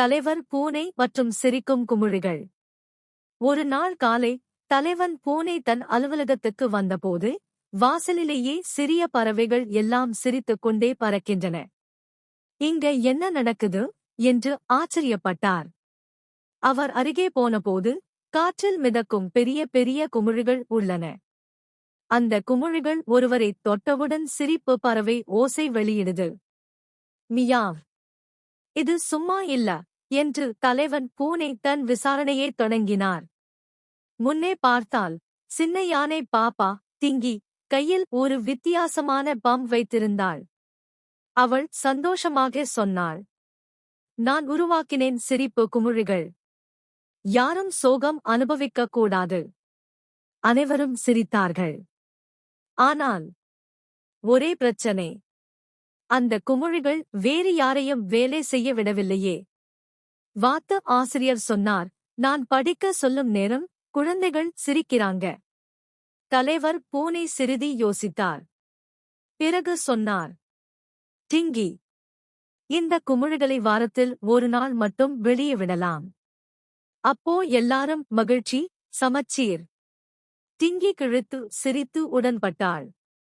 தலைவர் பூனை மற்றும் சிரிக்கும் குமிழிகள். ஒரு நாள் காலை தலைவன் பூனை தன் அலுவலகத்துக்கு வந்தபோது வாசலிலேயே சிறிய பறவைகள் எல்லாம் சிரித்துக் கொண்டே பறக்கின்றன. இங்க என்ன நடக்குது என்று ஆச்சரியப்பட்டார். அவர் அருகே போனபோது காற்றில் மிதக்கும் பெரிய பெரிய குமிழிகள் உள்ளன. அந்த குமிழிகள் ஒருவரைத் தொட்டவுடன் சிரிப்பு பறவை ஓசை வெளியிடுது. மியாவ். இது சும்மா இல்ல என்று தலைவன் பூனை தன் விசாரணையைத் தொடங்கினார். முன்னே பார்த்தால் சின்ன யானை பாப்பா டிங்கி கையில் ஒரு வித்தியாசமான பம்ப் வைத்திருந்தாள். அவள் சந்தோஷமாக சொன்னாள், நான் உருவாக்கினேன் சிரிப்பு குமிழிகள். யாரும் சோகம் அனுபவிக்கக் கூடாது. அனைவரும் சிரித்தார்கள். ஆனால் ஒரே பிரச்சனை, அந்த குமிழிகள் வேறு யாரையும் வேலை செய்ய விடவில்லையே. வாத்த ஆசிரியர் சொன்னார், நான் படிக்க சொல்லும் நேரம் குழந்தைகள் சிரிக்கிறாங்க. தலைவர் பூனை சிறிது யோசித்தார். பிறகு சொன்னார், டிங்கி, இந்த குமிழிகளை வாரத்தில் ஒரு நாள் மட்டும் வெளியே விடலாம். அப்போ எல்லாரும் மகிழ்ச்சி. சமச்சீர். டிங்கி கிழித்து சிரித்து உடன்பட்டாள்.